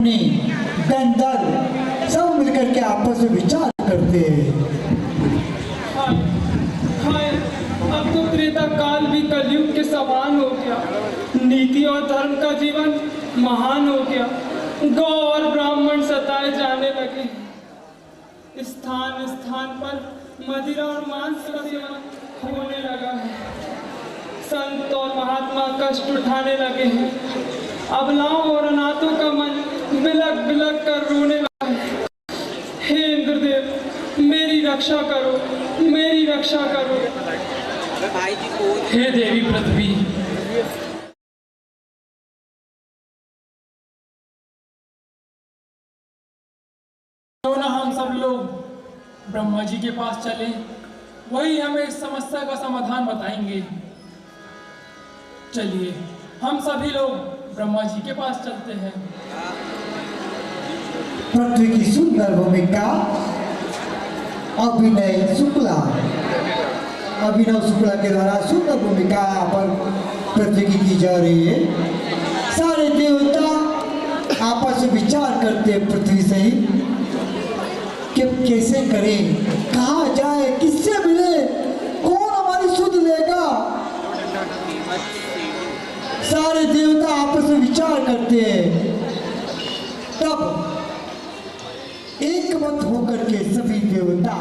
दंदर सब मिलकर के आपस में विचार करते हैं। हाय, अब तो त्रेता काल भी कलयुग के समान हो गया। नीति और धर्म का जीवन महान हो गया। गौ और ब्राह्मण सताए जाने लगे। स्थान स्थान पर मदिरा और मांस का सेवन होने लगा है। संत और महात्मा कष्ट उठाने लगे हैं। अबलाओं और अनाथों का मन बिलक बिलक कर रोने लगा है। हे इंद्रदेव, मेरी रक्षा करो, मेरी रक्षा करो। हे देवी पृथ्वी, क्यों ना हम सब लोग ब्रह्मा जी के पास चले, वही हमें इस समस्या का समाधान बताएंगे। चलिए हम सभी लोग ब्रह्मा जी के पास चलते हैं। पृथ्वी की सुंदर भूमिका अभिनव शुक्ला के द्वारा सुंदर भूमिका यहाँ पर पृथ्वी की जा रही है। सारे देवता आपस में विचार करते हैं पृथ्वी से ही कि कैसे करें, कहाँ जाए, किससे मिले, कौन हमारी सुध लेगा। सारे देवता आपस में विचार करते हैं। तब एक मत होकर के सभी देवता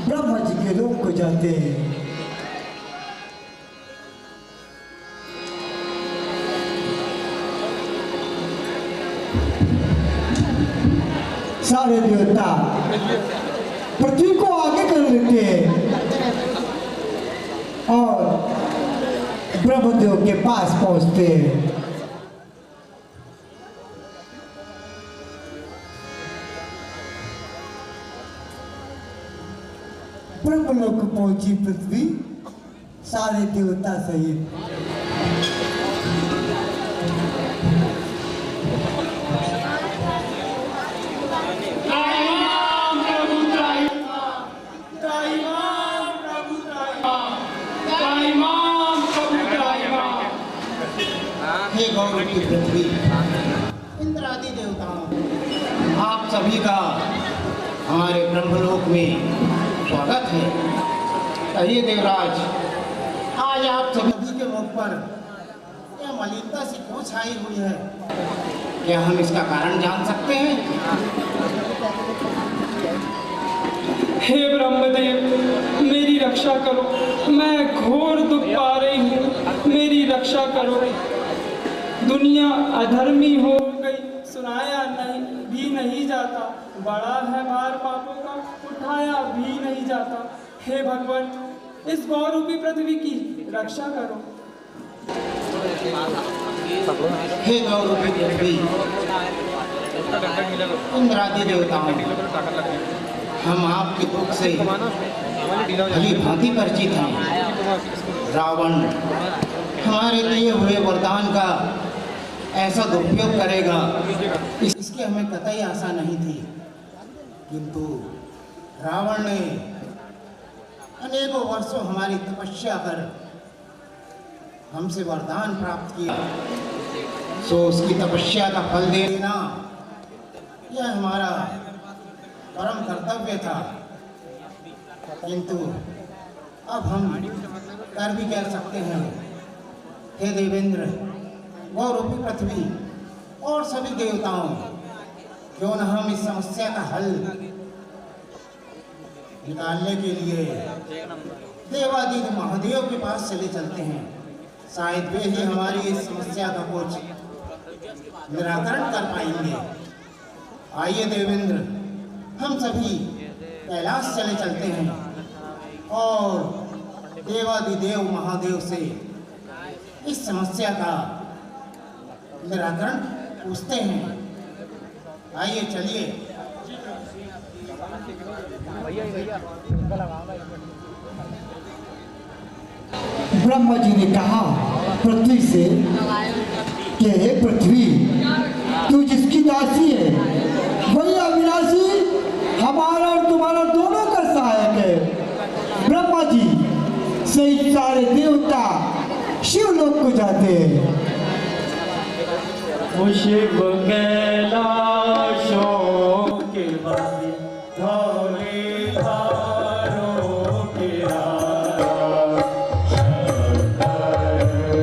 ब्रह्मा जी के लोक को जाते हैं। सारे देवता पृथ्वी को आगे कर लेते हैं और ब्रह्मदेव के पास पहुंचते हैं। ब्रह्मलोक पहुंची पृथ्वी सारे देवता सहित। हे गौरव की पृथ्वी, इंद्र आदि देवताओं, आप सभी का हमारे ब्रह्मलोक में स्वागत है। कहिए देवराज, आज आप सभी के मुख पर यह मलिनता सी क्यों छाई हुई है? क्या हम इसका कारण जान सकते हैं? हे ब्रह्मदेव, मेरी रक्षा करो, मैं घोर दुख पा रही हूँ, मेरी रक्षा करो। दुनिया अधर्मी हो गई, सुनाया भी नहीं जाता। बड़ा है भार पापों का, उठाया भी नहीं जाता। हे भगवान, इस गौरूपी पृथ्वी की रक्षा करो। हे गौरव की पृथ्वी, इंद्र आदि देवताओं, हम आपके दुख से भली भांति परिचित हैं। रावण हमारे दिए हुए वरदान का ऐसा दुरुपयोग करेगा, इसकी हमें कतई आशा नहीं थी। किंतु रावण ने अनेकों वर्षों हमारी तपस्या कर हमसे वरदान प्राप्त किया, सो उसकी तपस्या का फल देना यह हमारा परम कर्तव्य था। किंतु अब हम कर भी कह सकते हैं। हे देवेंद्र, गौरूपी पृथ्वी और सभी देवताओं, क्यों न हम इस समस्या का हल निकालने के लिए देवादिदेव महादेव के पास चले चलते हैं। शायद वे ही हमारी इस समस्या का कुछ निराकरण कर पाएंगे। आइए देवेंद्र, हम सभी कैलाश चले चलते हैं और देवादिदेव महादेव से इस समस्या का निराकरण पूछते हैं। आइए चलिए। ब्रह्मा जी ने कहा पृथ्वी से कि हे पृथ्वी, तू जिसकी दासी है वही अविनाशी हमारा और तुम्हारा दोनों का सहायक है। ब्रह्मा जी से सारे देवता शिवलोक को जाते हैं। वो शिव कैलाशों के वासी धौले धारों के राजा शंकर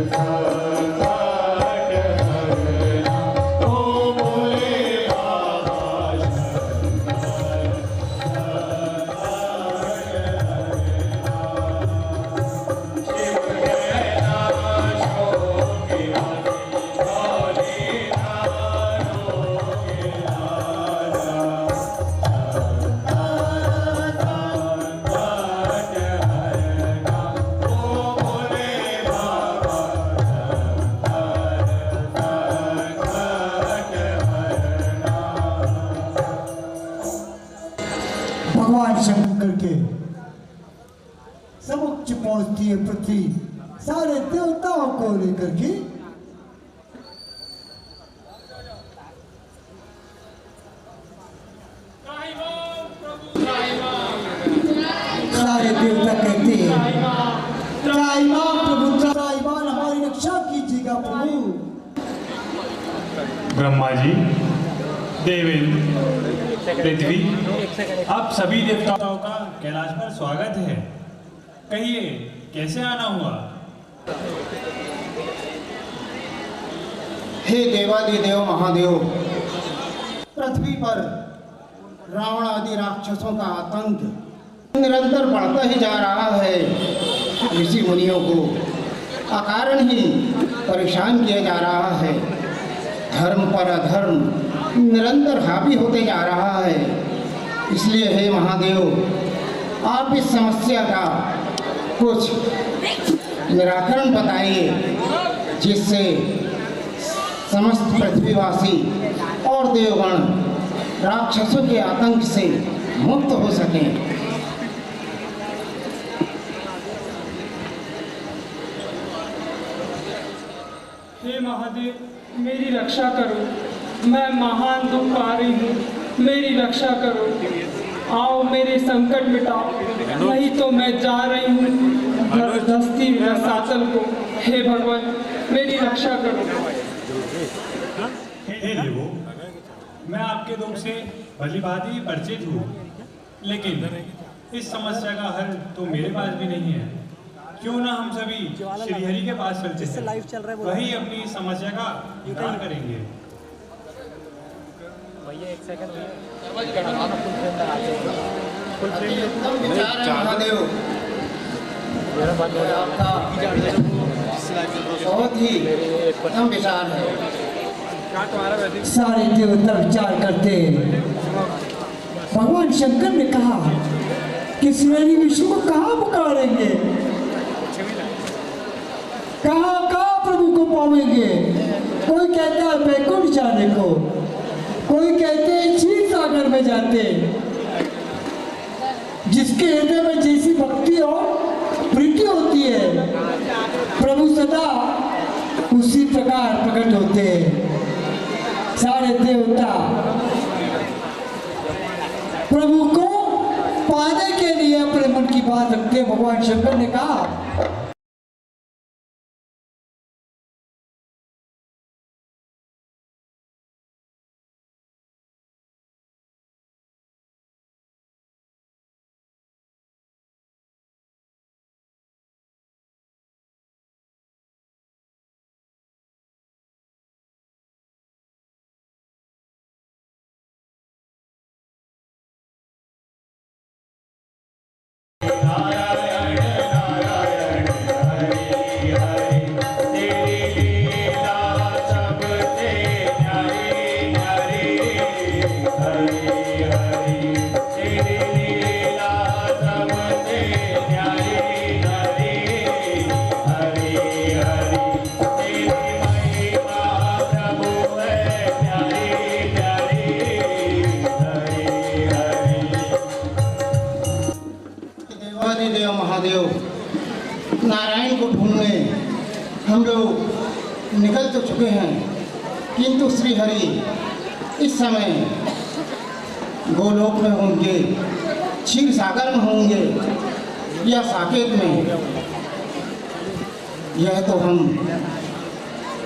संकट हरना ओ भोले बाबा शंकर शिव कैलाशों के वासी धौले धारों के राजा भगवान शंकर के समक्ष पहुंचती है पृथ्वी सारे देवताओं को लेकर के। सारे देवता कहते हैं त्राहिमाम प्रभु, त्राहिमाम हमारी रक्षा कीजिएगा प्रभु। ब्रह्मा जी, देवेंद्र, पृथ्वी, आप सभी देवताओं का कैलाश पर स्वागत है। कहिए कैसे आना हुआ? हे देवादिदेव महादेव, पृथ्वी पर रावण आदि राक्षसों का आतंक निरंतर बढ़ता ही जा रहा है। ऋषि मुनियों को अकारण ही परेशान किया जा रहा है। धर्म पर अधर्म निरंतर हावी होते जा रहा है। इसलिए हे महादेव, आप इस समस्या का कुछ निराकरण बताइए, जिससे समस्त पृथ्वीवासी और देवगण राक्षसों के आतंक से मुक्त हो सकें। हे महादेव, मेरी रक्षा करो। मैं महान दुख पा रही हूँ, मेरी रक्षा करो। आओ मेरे संकट मिटाओ, नहीं तो मैं जा रही हूँ धस्ती रसातल को। हे भगवान, मेरी रक्षा करो। हे देवो, मैं आपके दुख से भली भांति परिचित हूँ, लेकिन इस समस्या का हल तो मेरे पास भी नहीं है। क्यों ना हम सभी श्री हरि के पास चलते हैं, वही अपनी समस्या का निदान करेंगे। महादेव, बहुत ही उत्तम विचार है। सारे देवता विचार करते हैं। भगवान शंकर ने कहा कि श्री विष्णु को कहाँ पुकारेंगे, कहाँ प्रभु को पावेंगे। कोई कहता है बैकुंठ जाने को, कोई कहते हैं क्षीर सागर में जाते। जिसके हृदय में जैसी भक्ति और प्रीति होती है, प्रभु सदा उसी प्रकार प्रकट होते हैं। सारे देवता प्रभु को पाने के लिए अपने मन की बात रखते। भगवान शंकर ने कहा देव महादेव, नारायण को ढूंढने हम लोग निकल तो चुके हैं, किंतु श्री हरि इस समय गोलोक में होंगे, क्षीर सागर में होंगे या साकेत में, यह तो हम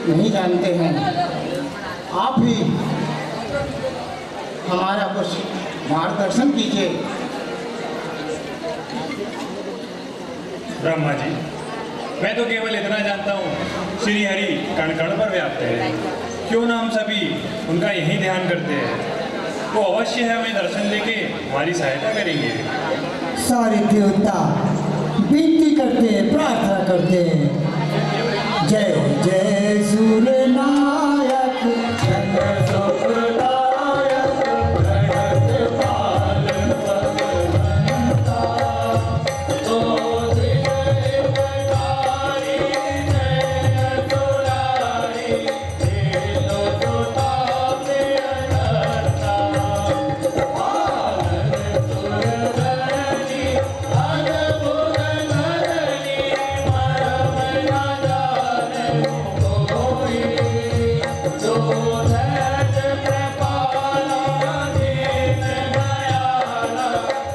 नहीं जानते हैं। आप ही हमारा कुछ मार्गदर्शन कीजिए। ब्रह्मा जी, मैं तो केवल इतना जानता हूँ, श्री हरि कण कण पर व्याप्त है। क्यों ना हम सभी उनका यही ध्यान करते हैं, वो अवश्य है हमें दर्शन देके हमारी सहायता करेंगे। सारे देवता विनती करते हैं, प्रार्थना करते हैं। जय जय सूर्य नायक, जय सुखदायक, जगत पालन भगवंता, तो हृदय प्रकारि नयन दुलारी, दीनो सुता प्रियकर्ता, पालन सुरधरि अद्भुत धरणी, मरम न जाने कोई, जो धैर्य कृपाला दीन दयाला,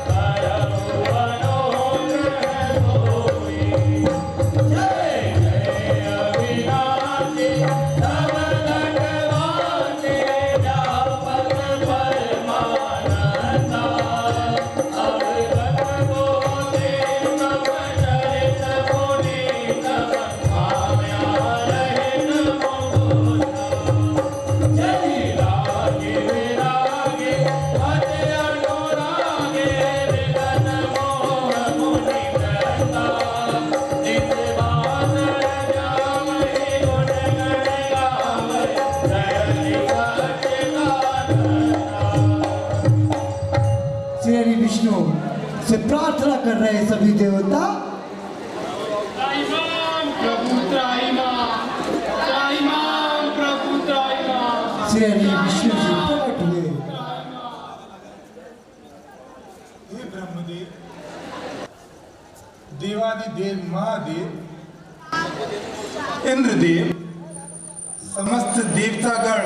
परम मनोहर सोई। जय जय अविनाशी सब नटवासी, व्यापक परमानंदा, अवगत गोते तव चरित पुनीत, माया रहित मोहना। जय रागे विरागे अति अनुरागे, विगत मोह मुनि वृंदा, जित बादल जावहि गुण गण गावहि, जय श्री हरि विष्णु से प्रार्थना कर रहे हैं सभी देवता। त्राहिमाम प्रभु त्राहिमाम, त्राहिमाम प्रभु त्राहिमाम। श्री हरि विष्णु जी प्रकट हुए। हे ब्रह्मदेव, देवादिदेव महादेव, इंद्रदेव, समस्त देवतागण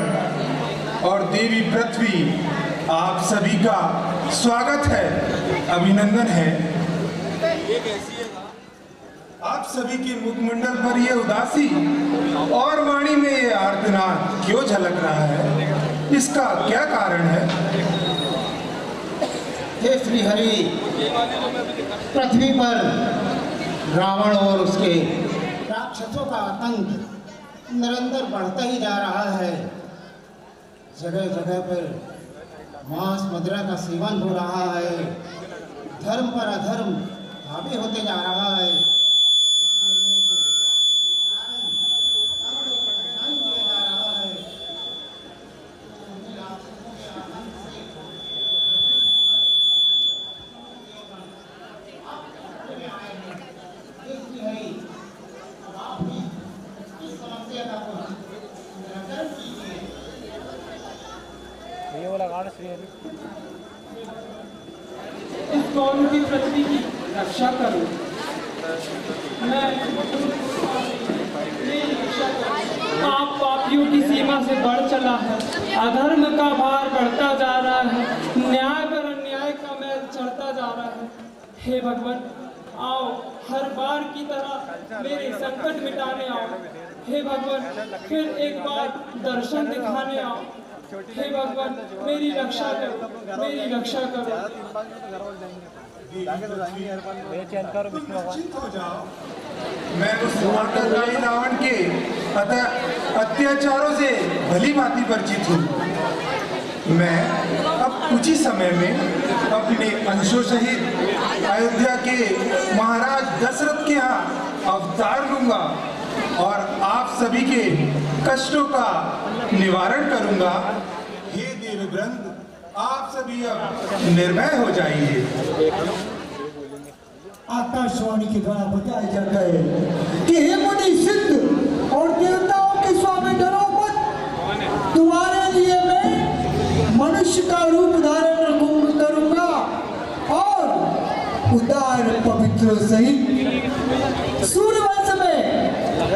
और देवी पृथ्वी, आप सभी का स्वागत है, अभिनंदन है। आप सभी के मुखमंडल पर यह उदासी और वाणी में यह आर्तनाद क्यों झलक रहा है? इसका क्या कारण है? हे श्री हरि, पृथ्वी पर रावण और उसके राक्षसों का आतंक निरंतर बढ़ता ही जा रहा है। जगह जगह पर मांस मदिरा का सेवन हो रहा है, धर्म पर अधर्म हावी होते जा रहा है। परेशान किया जा रहा है। हे श्री हरि, अब आप ही इस समस्या का निराकरण कीजिए। इस कौम की पृथ्वी की रक्षा करो। मैं मेरी रक्षा करो। आप पापियों की सीमा से बढ़ चला है, अधर्म का भार बढ़ता जा रहा है, न्याय पर अन्याय का मैल चढ़ता जा रहा है। हे भगवान, आओ हर बार की तरह मेरे संकट मिटाने आओ। हे भगवान, फिर एक बार दर्शन दिखाने आओ। हे भगवान, मेरी रक्षा करो, मेरी रक्षा करो। निश्चिंत हो जाओ, मैं उस आतंकवादी रावण के अत्याचारों से भली भांति परिचित हूँ। मैं अब कुछ ही समय में अपने अंशों सहित अयोध्या के महाराज दशरथ के यहाँ अवतार लूंगा और आप सभी के कष्टों का निवारण करूंगा। हे देववृंद, आप सभी अब निर्भय हो जाइए। आकाशवाणी के द्वारा बताया जाता है कि हे मुनि सिद्ध और देवताओं के स्वामी, डरो मत। तुम्हारे लिए मैं मनुष्य का रूप धारण करूंगा और उदार पवित्रों सहित सूर्यवंश में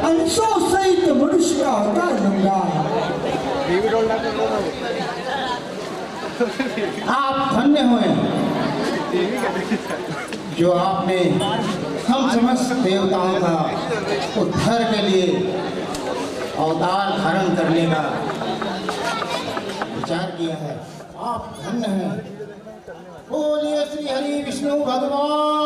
अंशों सहित मनुष्य का अवतार लूंगा। आप धन्य हुए जो आपने हम समस्त देवताओं का उद्धार के लिए अवतार धारण करने का विचार किया है। आप धन्य हैं। बोलिए श्री हरि विष्णु भगवान